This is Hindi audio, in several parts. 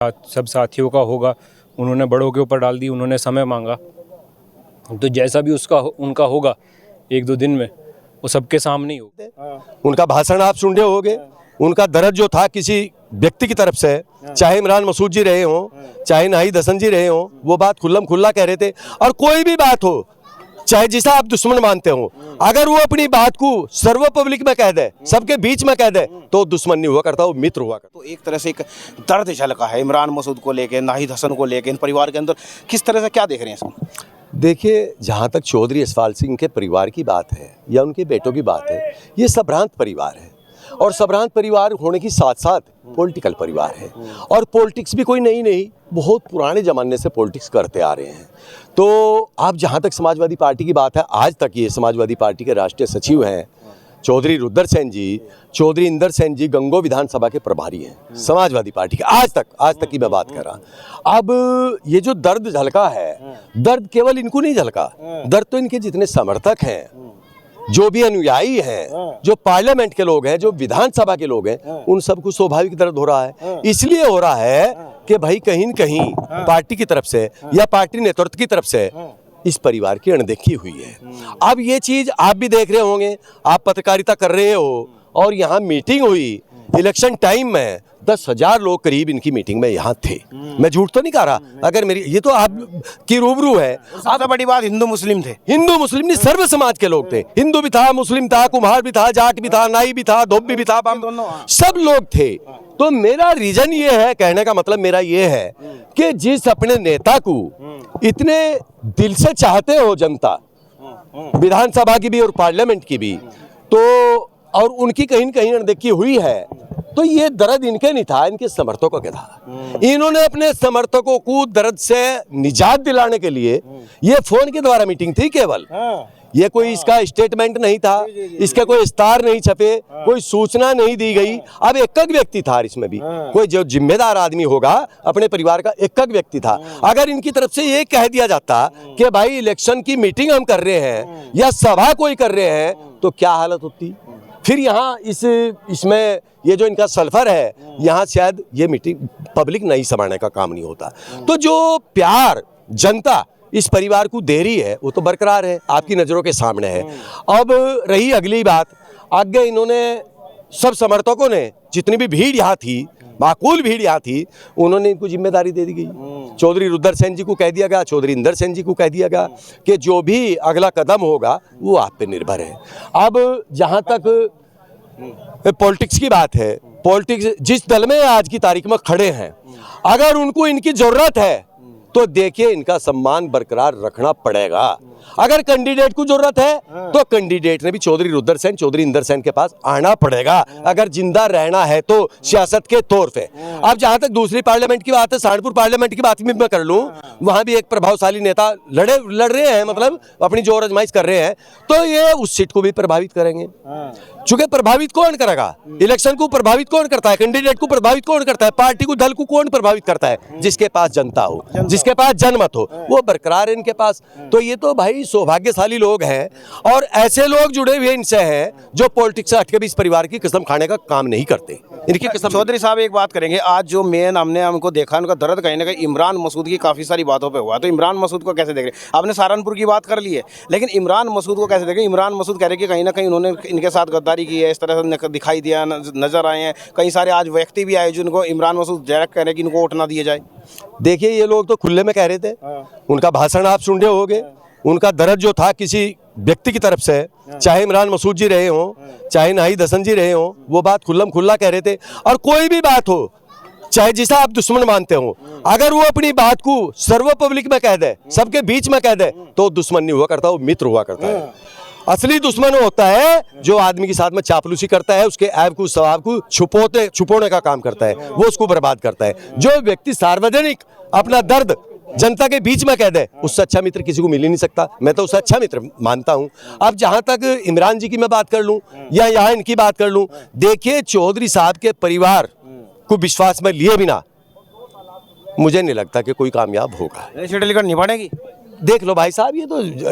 सब साथियों का होगा, उन्होंने बड़ों के ऊपर डाल दी, उन्होंने समय मांगा, तो जैसा भी उनका होगा 1-2 दिन में वो सबके सामने ही होगा। उनका भाषण आप सुन रहे होगे, उनका दर्द जो था किसी व्यक्ति की तरफ से, चाहे इमरान मसूद जी रहे हों, चाहे नाहिद हसन जी रहे हों, वो बात खुल्लम खुल्ला कह रहे थे। और कोई भी बात हो, चाहे जिसे आप दुश्मन मानते हो, अगर वो अपनी बात को सर्व पब्लिक में कह दे, सबके बीच में कह दे, तो दुश्मन नहीं हुआ करता, वो मित्र हुआ करता। तो एक तरह से एक दर्द झलका है इमरान मसूद को लेके, नाहिद हसन को लेके, इन परिवार के अंदर किस तरह से क्या देख रहे हैं इसको? देखिए, जहाँ तक चौधरी यशपाल सिंह के परिवार की बात है या उनके बेटों की बात है, ये संभ्रांत परिवार है। और संभ्रांत परिवार होने के साथ साथ पॉलिटिकल परिवार है। और पॉलिटिक्स भी कोई नई नहीं, बहुत पुराने ज़माने से पॉलिटिक्स करते आ रहे हैं। तो आप जहाँ तक समाजवादी पार्टी की बात है, आज तक ये समाजवादी पार्टी के राष्ट्रीय सचिव हैं चौधरी रुद्र सेन जी, चौधरी इंदर सेन जी गंगो विधानसभा के प्रभारी हैं समाजवादी पार्टी के, आज तक की मैं बात कर रहा। अब ये जो दर्द झलका है, दर्द केवल इनको नहीं झलका, दर्द तो इनके जितने समर्थक हैं, जो भी अनुयायी हैं, जो पार्लियामेंट के लोग हैं, जो विधानसभा के लोग हैं, उन सबको स्वाभाविक दर्द हो रहा है। इसलिए हो रहा है कि भाई कहीं न कहीं पार्टी की तरफ से या पार्टी नेतृत्व की तरफ से इस परिवार की अनदेखी हुई है। अब ये चीज आप भी देख रहे होंगे, आप पत्रकारिता कर रहे हो, और यहाँ मीटिंग हुई इलेक्शन टाइम में, 10,000 लोग करीब इनकी मीटिंग में यहाँ थे। मैं झूठ तो नहीं कह रहा, अगर मेरी ये तो आप की रूबरू है। सबसे बड़ी बात, हिंदू मुस्लिम थे, हिंदू मुस्लिम नहीं, सर्व समाज के लोग थे। हिंदू भी था, मुस्लिम था, कुम्हार भी था, जाट भी था, नाई भी था, धोबी भी था, सब लोग थे। तो मेरा रीजन ये है, कहने का मतलब मेरा ये है कि जिस अपने नेता को इतने दिल से चाहते हो जनता, विधानसभा की भी और पार्लियामेंट की भी, तो और उनकी कहीं न कहीं अनदेखी हुई है, तो ये दर्द इनके नहीं था, इनके समर्थकों के था। इन्होंने अपने समर्थकों को दर्द से निजात दिलाने के लिए ये फोन के द्वारा मीटिंग थी केवल, ये कोई इसका स्टेटमेंट नहीं था, इसके कोई इस्तार नहीं छपे, कोई सूचना नहीं दी गई। अब एक व्यक्ति था इसमें भी, कोई जो जिम्मेदार आदमी होगा अपने परिवार का, एक व्यक्ति था। अगर इनकी तरफ से ये कह दिया जाता कि भाई इलेक्शन की मीटिंग हम कर रहे हैं या सभा कोई कर रहे हैं, तो क्या हालत होती। फिर यहाँ इसमें ये जो इनका सल्फर है, यहाँ शायद ये मीटिंग पब्लिक नहीं संभालने का काम नहीं होता। तो जो प्यार जनता इस परिवार को दे रही है वो तो बरकरार है, आपकी नज़रों के सामने है। अब रही अगली बात, आगे इन्होंने सब समर्थकों ने, जितनी भी भीड़ यहाँ थी, माकूल भीड़ यहाँ थी, उन्होंने इनको जिम्मेदारी दे दी गई। चौधरी रुद्र सेन जी को कह दिया गया, चौधरी इंदर सेन जी को कह दिया गया कि जो भी अगला कदम होगा वो आप पे निर्भर है। अब जहाँ तक पॉलिटिक्स की बात है, पॉलिटिक्स जिस दल में आज की तारीख में खड़े हैं, अगर उनको इनकी जरूरत है तो देखिए इनका सम्मान बरकरार रखना पड़ेगा। अगर कैंडिडेट को जरूरत है तो कैंडिडेट ने भी चौधरी रुद्र सेन, चौधरी इंदर सेन के पास आना पड़ेगा, अगर जिंदा रहना है तो सियासत के तौर पे। अब जहां तक दूसरी पार्लियामेंट की बात है, सहारनपुर पार्लियामेंट की बात भी मैं कर लूं, वहां भी एक प्रभावशाली नेता लड़ रहे हैं, मतलब अपनी जोर आजमाइश कर रहे हैं, तो ये उस सीट को भी प्रभावित करेंगे। चूंकि प्रभावित कौन करेगा, इलेक्शन को प्रभावित कौन करता है, कैंडिडेट को प्रभावित कौन करता है, पार्टी को, दल को कौन प्रभावित करता है, जिसके पास जनता हो, जिसके पास जनमत हो, वो बरकरार है इनके पास। तो ये तो भाई सौभाग्यशाली लोग हैं, और ऐसे लोग जुड़े हुए इनसे हैं जो पॉलिटिक्स से हटके भी इस परिवार की कसम खाने का काम नहीं करते, इनकी कसम। चौधरी साहब एक बात करेंगे, आज जो मेन हमने उनको देखा, उनका दर्द कहीं ना कहीं इमरान मसूद की काफी सारी बातों पे हुआ, तो इमरान मसूद को कैसे देख रहे हैं? आपने सहारनपुर की बात कर ली है, लेकिन इमरान मसूद को कैसे देखें? इमरान मसूद कह रहे हैं कि कहीं ना कहीं उन्होंने इनके साथ गद्दारी की है, इस तरह से दिखाई दिया, नजर आए हैं। कई सारे आज व्यक्ति भी आए जिनको इमरान मसूद डायरेक्ट कह रहे हैं कि इनको वोट ना दिया जाए। देखिए, ये लोग तो खुले में कह रहे थे, उनका भाषण आप सुन रहे होगे, उनका दर्द जो था किसी व्यक्ति की तरफ से, चाहे इमरान मसूद जी रहे हों, चाहे नाहिद हसन जी रहे हों, वो बात खुल्लम खुल्ला कह रहे थे। और कोई भी बात हो, चाहे जिसे आप दुश्मन मानते हो, अगर वो अपनी बात को सर्व पब्लिक में कह दे, सबके बीच में कह दे, तो दुश्मन नहीं हुआ करता, वो मित्र हुआ करता है। असली दुश्मन होता है जो आदमी के साथ में चापलूसी करता है, उसके ऐब को, स्वभाव को छुपाने का काम करता है, वो उसको बर्बाद करता है। जो व्यक्ति सार्वजनिक अपना दर्द जनता के बीच में कह दे, उससे अच्छा मित्र किसी को मिल ही नहीं सकता। मैं तो उससे अच्छा मित्र मानता हूं। अब जहां तक इमरान जी की मैं बात कर लूं या यहाँ इनकी बात कर लूं, देखिए चौधरी साहब के परिवार को विश्वास में लिए बिना मुझे नहीं लगता कि कोई कामयाब होगा। नहीं बढ़ेगी। देख लो भाई साहब,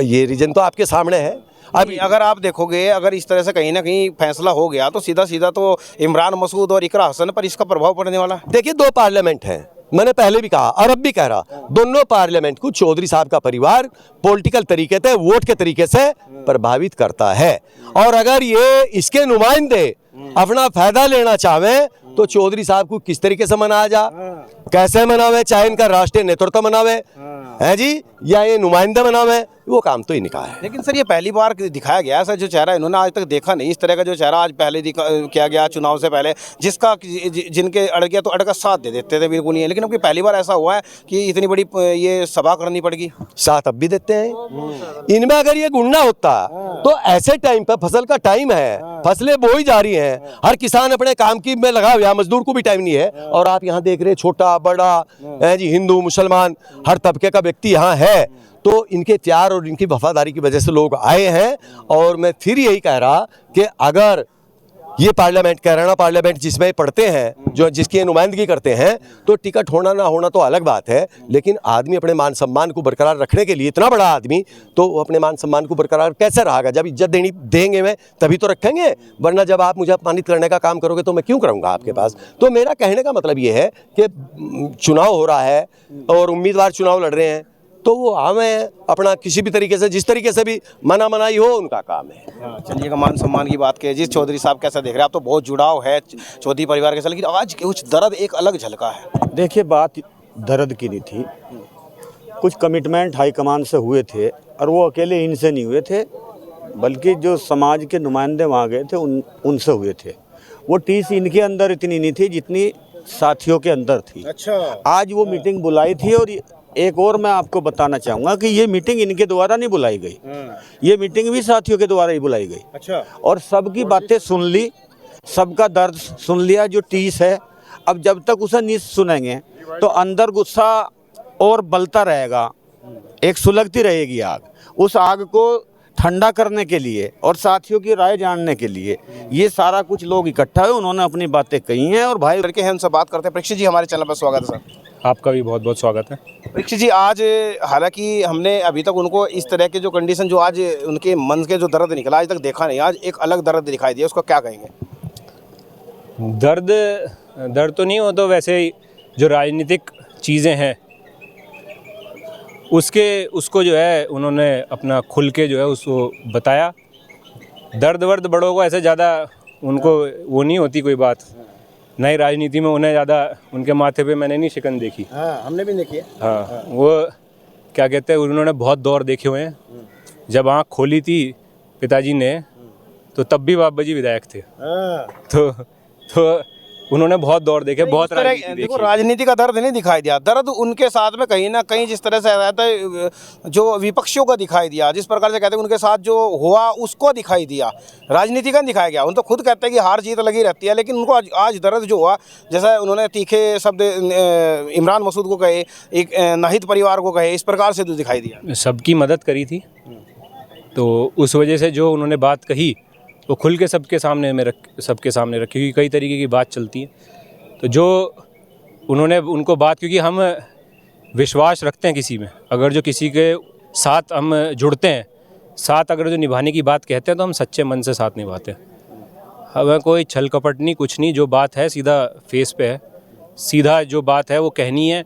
ये रीजन तो आपके सामने है। अब अगर आप देखोगे, अगर इस तरह से कहीं ना कहीं फैसला हो गया, तो सीधा सीधा तो इमरान मसूद और इकरा हसन पर इसका प्रभाव पड़ने वाला है। देखिए, 2 पार्लियामेंट हैं, मैंने पहले भी कहा और अब भी कह रहा, दोनों पार्लियामेंट को चौधरी साहब का परिवार पॉलिटिकल तरीके से, वोट के तरीके से प्रभावित करता है। और अगर ये इसके नुमाइंदे अपना फायदा लेना चाहें तो चौधरी साहब को किस तरीके से मनाया जा, कैसे मनावे, चाहे इनका राष्ट्रीय नेतृत्व मनावे है जी या ये नुमाइंदे मनावे, वो काम तो इनका है। लेकिन सर ये पहली बार दिखाया गया ऐसा जो चेहरा इन्होंने आज तक देखा नहीं, इस तरह का जो चेहरा आज पहले किया गया चुनाव से पहले, जिसका जिनके अड़ गया तो अड़का साथ दे देते थे बिल्कुल नहीं है। लेकिन अब पहली बार ऐसा हुआ है कि इतनी बड़ी ये सभा करनी पड़ेगी। साथ अब भी देते हैं। इनमें अगर ये गुंडा होता तो ऐसे टाइम पर, फसल का टाइम है, फसलें बोई जा रही हैं, हर किसान अपने काम की में लगा हुआ, मजदूर को भी टाइम नहीं है, और आप यहाँ देख रहे छोटा बड़ा है जी, हिंदू मुसलमान हर तबके का व्यक्ति यहाँ है। तो इनके प्यार और इनकी वफादारी की वजह से लोग आए हैं। और मैं फिर यही कह रहा कि अगर ये पार्लियामेंट, कैराना पार्लियामेंट जिसमें पढ़ते हैं, जो जिसकी नुमाइंदगी करते हैं, तो टिकट होना ना होना तो अलग बात है, लेकिन आदमी अपने मान सम्मान को बरकरार रखने के लिए, इतना बड़ा आदमी तो वो अपने मान सम्मान को बरकरार कैसे रहेगा? जब इज्जत देंगे मैं तभी तो रखेंगे, वरना जब आप मुझे अपमानित करने का काम करोगे तो मैं क्यों करूँगा आपके पास। तो मेरा कहने का मतलब ये है कि चुनाव हो रहा है और उम्मीदवार चुनाव लड़ रहे हैं, तो वो हमें अपना किसी भी तरीके से, जिस तरीके से भी मनाई हो, उनका काम है। चलिएगा, मान सम्मान की बात की, जिस चौधरी साहब कैसा देख रहे हैं आप? तो बहुत जुड़ाव है चौधरी परिवार के साथ, लेकिन आज कुछ दर्द एक अलग झलका है। देखिए, बात दर्द की नहीं थी, कुछ कमिटमेंट हाईकमान से हुए थे, और वो अकेले इनसे नहीं हुए थे, बल्कि जो समाज के नुमाइंदे वहाँ गए थे उनसे हुए थे। वो टीस इनके अंदर इतनी नहीं थी जितनी साथियों के अंदर थी। अच्छा, आज वो मीटिंग बुलाई थी। और एक और मैं आपको बताना चाहूँगा कि ये मीटिंग इनके द्वारा नहीं बुलाई गई, ये मीटिंग भी साथियों के द्वारा ही बुलाई गई। अच्छा, और सबकी बातें सुन ली, सबका दर्द सुन लिया जो टीस है। अब जब तक उसे नहीं सुनेंगे तो अंदर गुस्सा और बलता रहेगा, एक सुलगती रहेगी आग। उस आग को ठंडा करने के लिए और साथियों की राय जानने के लिए ये सारा कुछ लोग इकट्ठा हुए, उन्होंने अपनी बातें कही हैं। और भाई लड़के हैं, उनसे बात करते हैं। परीक्षित जी, हमारे चैनल पर स्वागत है सर। आपका भी बहुत बहुत स्वागत है। परीक्षित जी, आज हालांकि हमने अभी तक उनको इस तरह के जो कंडीशन, जो आज उनके मन के जो दर्द निकला आज तक देखा नहीं, आज एक अलग दर्द दिखाई दिया, उसको क्या कहेंगे? दर्द तो नहीं हो, तो वैसे ही जो राजनीतिक चीज़ें हैं उसको जो है उन्होंने अपना खुल के जो है उसको बताया। दर्द वर्द बड़ों को ऐसे ज़्यादा उनको वो नहीं होती कोई बात, नई राजनीति में उन्हें ज़्यादा उनके माथे पे मैंने नहीं शिकन देखी। हाँ, हमने भी देखी है। हाँ, वो क्या कहते हैं, उन्होंने बहुत दौर देखे हुए हैं। जब आँख खोली थी पिताजी ने तो तब भी बाबा जी विधायक थे। तो उन्होंने बहुत दौर देखे, बहुत राजनीति देखो, देखी। राजनीति का दर्द नहीं दिखाई दिया, दर्द उनके साथ में कहीं ना कहीं जिस तरह से रहता है, जो विपक्षियों का दिखाई दिया, जिस प्रकार से कहते हैं उनके साथ जो हुआ उसको दिखाई दिया, राजनीति का दिखाया गया। उन तो खुद कहते हैं कि हार जीत लगी रहती है, लेकिन उनको आज दर्द जो हुआ, जैसा उन्होंने तीखे शब्द इमरान मसूद को कहे, एक नाहिद परिवार को कहे, इस प्रकार से तो दिखाई दिया। सबकी मदद करी थी, तो उस वजह से जो उन्होंने बात कही वो खुल के सबके सामने रखी, क्योंकि कई तरीके की बात चलती है। तो जो उन्होंने उनको बात, क्योंकि हम विश्वास रखते हैं किसी में, अगर जो किसी के साथ हम जुड़ते हैं, साथ अगर जो निभाने की बात कहते हैं तो हम सच्चे मन से साथ निभाते हैं। हमें कोई छल कपट नहीं, कुछ नहीं, जो बात है सीधा फेस पे है, सीधा जो बात है वो कहनी है।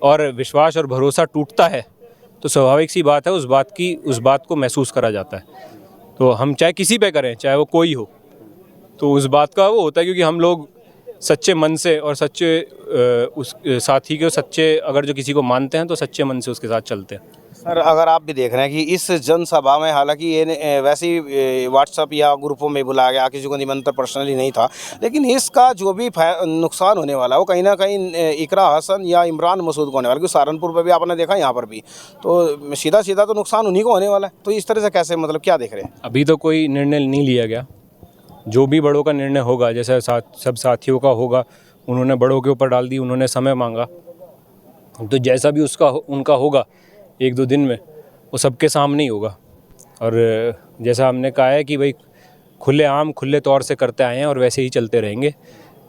और विश्वास और भरोसा टूटता है तो स्वाभाविक सी बात है, उस बात को महसूस करा जाता है। तो हम चाहे किसी पे करें, चाहे वो कोई हो, तो उस बात का वो होता है, क्योंकि हम लोग सच्चे मन से और सच्चे उस साथी के सच्चे, अगर जो किसी को मानते हैं तो सच्चे मन से उसके साथ चलते हैं। सर, अगर आप भी देख रहे हैं कि इस जनसभा में, हालांकि ये वैसे ही व्हाट्सएप या ग्रुपों में बुलाया गया, किसी को निमंत्रण पर्सनली नहीं था, लेकिन इसका जो भी नुकसान होने वाला है वो कहीं ना कहीं इकरा हसन या इमरान मसूद को होने वाला है। क्योंकि सहारनपुर पर भी आपने देखा, यहाँ पर भी, तो सीधा तो नुकसान उन्हीं को होने वाला है। तो इस तरह से कैसे, मतलब क्या देख रहे हैं? अभी तो कोई निर्णय नहीं लिया गया, जो भी बड़ों का निर्णय होगा, जैसे सब साथियों का होगा, उन्होंने बड़ों के ऊपर डाल दी, उन्होंने समय मांगा, तो जैसा भी उनका होगा 1-2 दिन में, वो सबके सामने ही होगा। और जैसा हमने कहा है कि भाई खुले तौर से करते आए हैं और वैसे ही चलते रहेंगे,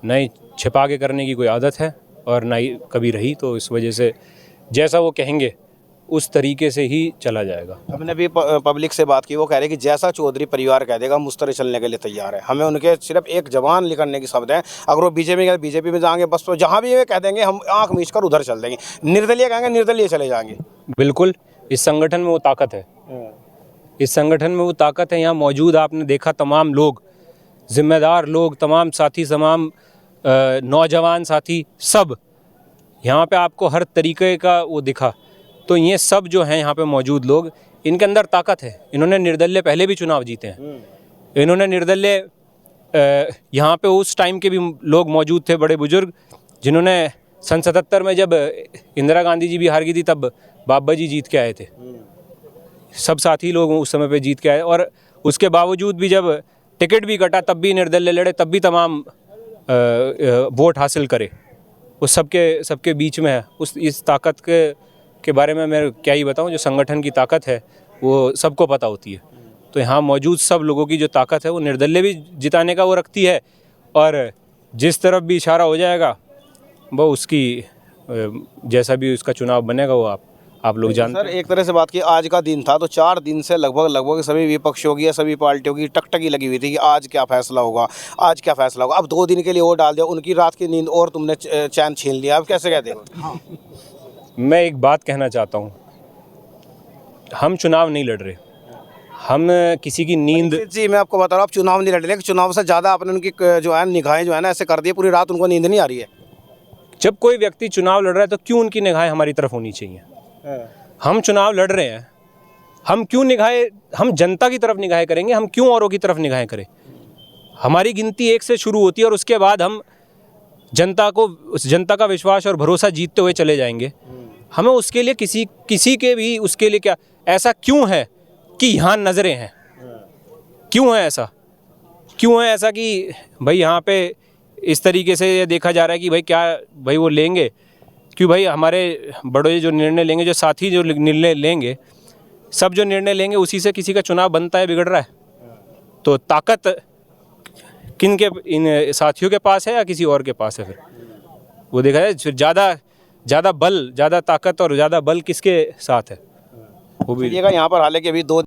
ना ही छिपा के करने की कोई आदत है और ना ही कभी रही। तो इस वजह से जैसा वो कहेंगे उस तरीके से ही चला जाएगा। हमने भी पब्लिक से बात की, वो कह रहे कि जैसा चौधरी परिवार कह देगा हम उस तरह चलने के लिए तैयार है। हमें उनके सिर्फ एक जबान निकलने की शब्द है, अगर वो बीजेपी में जाएंगे बस, तो जहाँ भी वे कह देंगे हम आँख मीच कर उधर चल देंगे। निर्दलीय कहेंगे निर्दलीय चले जाएंगे। बिल्कुल, इस संगठन में वो ताकत है, इस संगठन में वो ताकत है। यहाँ मौजूद आपने देखा तमाम लोग, जिम्मेदार लोग, तमाम साथी, तमाम नौजवान साथी, सब यहाँ पे आपको हर तरीके का वो दिखा। तो ये सब जो हैं यहाँ पे मौजूद लोग, इनके अंदर ताकत है। इन्होंने निर्दलीय पहले भी चुनाव जीते हैं। इन्होंने निर्दलीय यहाँ पे उस टाइम के भी लोग मौजूद थे, बड़े बुजुर्ग, जिन्होंने सन 77 में जब इंदिरा गांधी जी भी हार गई थी तब बाबा जी जीत के आए थे। सब साथी लोग उस समय पे जीत के आए, और उसके बावजूद भी जब टिकट भी कटा तब भी निर्दलीय लड़े, तब भी तमाम वोट हासिल करे। उस सबके बीच में है। इस ताकत के बारे में मैं क्या ही बताऊं। जो संगठन की ताकत है वो सबको पता होती है। तो यहाँ मौजूद सब लोगों की जो ताकत है वो निर्दलीय भी जिताने का वो रखती है, और जिस तरफ भी इशारा हो जाएगा वो उसकी जैसा भी उसका चुनाव बनेगा वो आप लोग जानते हैं। सर, एक तरह से बात की, आज का दिन था तो 4 दिन से लगभग सभी विपक्षों की या सभी पार्टियों की टकटकी लगी हुई थी कि आज क्या फैसला होगा, आज क्या फैसला होगा। अब 2 दिन के लिए वो डाल दिया, उनकी रात की नींद और तुमने चैन छीन लिया। अब कैसे कहते हो? मैं एक बात कहना चाहता हूँ, हम चुनाव नहीं लड़ रहे, हम किसी की नींद। जी, मैं आपको बता रहा हूँ, आप चुनाव नहीं लड़ रहे, चुनाव से ज़्यादा आपने उनकी जो है निगाहें जो है ना ऐसे कर दी, पूरी रात उनको नींद नहीं आ रही है। जब कोई व्यक्ति चुनाव लड़ रहा है तो क्यों उनकी निगाहें हमारी तरफ होनी चाहिए? हम चुनाव लड़ रहे हैं, हम क्यों निगाहें, हम जनता की तरफ निगाहें करेंगे, हम क्यों औरों की तरफ निगाहें करें? हमारी गिनती 1 से शुरू होती है और उसके बाद हम जनता का विश्वास और भरोसा जीतते हुए चले जाएंगे। हमें उसके लिए किसी के भी उसके लिए क्या, ऐसा क्यों है कि यहाँ नज़रें हैं? क्यों है ऐसा? क्यों है ऐसा कि भाई यहाँ पे इस तरीके से ये देखा जा रहा है कि भाई वो लेंगे क्यों? भाई हमारे बड़े जो निर्णय लेंगे, जो साथी जो निर्णय लेंगे, सब जो निर्णय लेंगे उसी से किसी का चुनाव बनता है, बिगड़ रहा है। तो ताकत किन के, इन साथियों के पास है या किसी और के पास है? फिर वो देखा जाए, फिर ज़्यादा बल, ज़्यादा ताकत और ज़्यादा बल किसके साथ है वो भी। यहाँ पर हालांकि अभी 2